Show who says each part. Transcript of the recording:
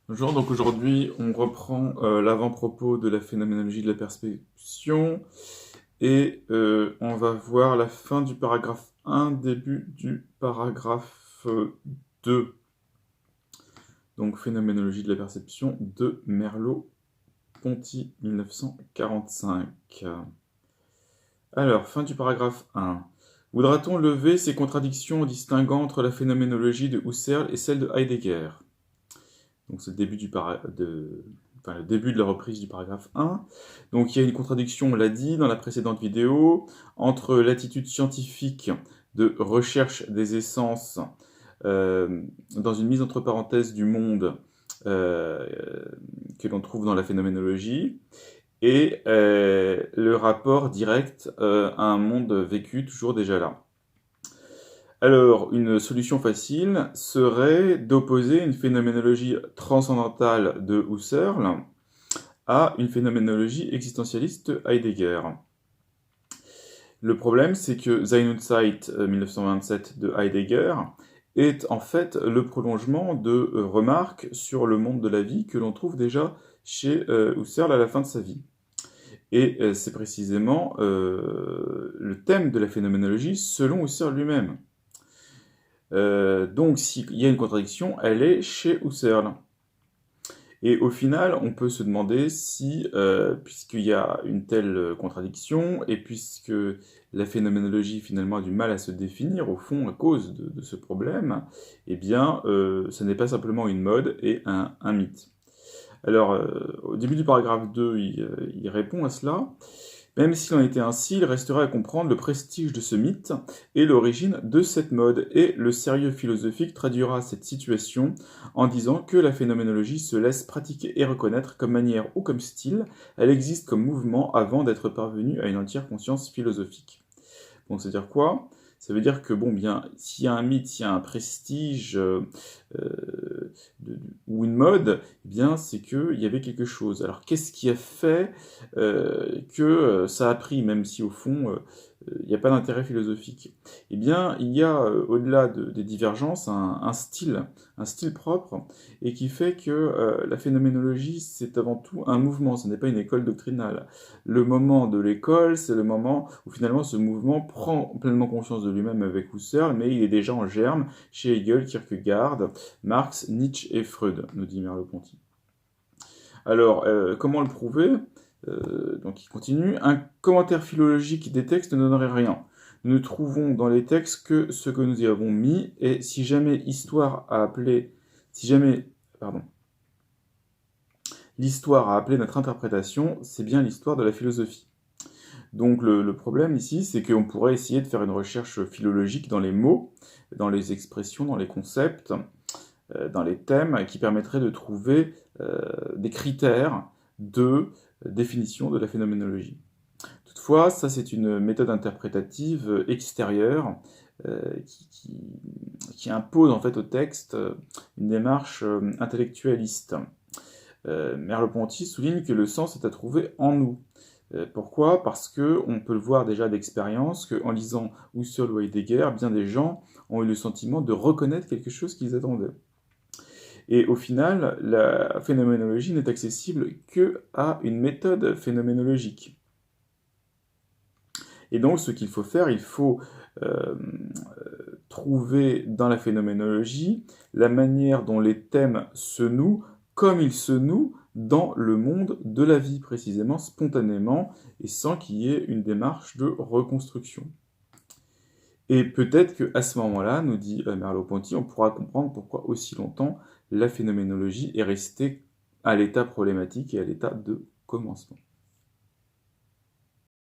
Speaker 1: Bonjour, donc aujourd'hui on reprend l'avant-propos de la phénoménologie de la perception et on va voir la fin du paragraphe 1, début du paragraphe 2. Donc phénoménologie de la perception de Merleau-Ponty, 1945. Alors, fin du paragraphe 1. Voudra-t-on lever ces contradictions en distinguant entre la phénoménologie de Husserl et celle de Heidegger? Donc c'est le début le début de la reprise du paragraphe 1. Donc il y a une contradiction, on l'a dit dans la précédente vidéo, entre l'attitude scientifique de recherche des essences dans une mise entre parenthèses du monde euh, que l'on trouve dans la phénoménologie, et le rapport direct à un monde vécu toujours déjà là. Alors, une solution facile serait d'opposer une phénoménologie transcendantale de Husserl à une phénoménologie existentialiste de Heidegger. Le problème, c'est que Sein und Zeit 1927 de Heidegger est en fait le prolongement de remarques sur le monde de la vie que l'on trouve déjà chez Husserl à la fin de sa vie. Et c'est précisément le thème de la phénoménologie selon Husserl lui-même. Donc s'il y a une contradiction, elle est chez Husserl. Et au final, on peut se demander si, puisqu'il y a une telle contradiction, et puisque la phénoménologie finalement a du mal à se définir, au fond, à cause de ce problème, eh bien, ce n'est pas simplement une mode et un mythe. Alors, au début du paragraphe 2, il répond à cela. Même s'il en était ainsi, il resterait à comprendre le prestige de ce mythe et l'origine de cette mode, et le sérieux philosophique traduira cette situation en disant que la phénoménologie se laisse pratiquer et reconnaître comme manière ou comme style, elle existe comme mouvement avant d'être parvenue à une entière conscience philosophique. Bon, c'est-à-dire quoi? Ça veut dire que, bon, bien, s'il y a un mythe, s'il y a un prestige ou une mode, eh bien, c'est qu'il y avait quelque chose. Alors, qu'est-ce qui a fait que ça a pris, même si au fond, il n'y a pas d'intérêt philosophique? Eh bien, il y a, au-delà des divergences, un style propre, et qui fait que la phénoménologie, c'est avant tout un mouvement, ce n'est pas une école doctrinale. Le moment de l'école, c'est le moment où finalement ce mouvement prend pleinement conscience de lui-même avec Husserl, mais il est déjà en germe chez Hegel, Kierkegaard, Marx, Nietzsche et Freud, nous dit Merleau-Ponty. Alors, comment le prouver? Donc il continue. Un commentaire philologique des textes ne donnerait rien. Nous ne trouvons dans les textes que ce que nous y avons mis, et si jamais l'histoire a appelé notre interprétation, c'est bien l'histoire de la philosophie. Donc le problème ici, c'est qu'on pourrait essayer de faire une recherche philologique dans les mots, dans les expressions, dans les concepts, dans les thèmes, qui permettrait de trouver des critères de définition de la phénoménologie. Toutefois, ça c'est une méthode interprétative extérieure qui impose en fait au texte une démarche intellectualiste. Merleau-Ponty souligne que le sens est à trouver en nous. Pourquoi? Parce que on peut le voir déjà d'expérience qu'en lisant Husserl ou Heidegger, bien des gens ont eu le sentiment de reconnaître quelque chose qu'ils attendaient. Et au final, la phénoménologie n'est accessible qu'à une méthode phénoménologique. Et donc, ce qu'il faut faire, il faut euh, trouver dans la phénoménologie la manière dont les thèmes se nouent comme ils se nouent dans le monde de la vie, précisément, spontanément, et sans qu'il y ait une démarche de reconstruction. Et peut-être qu'à ce moment-là, nous dit Merleau-Ponty, on pourra comprendre pourquoi aussi longtemps la phénoménologie est restée à l'état problématique et à l'état de commencement.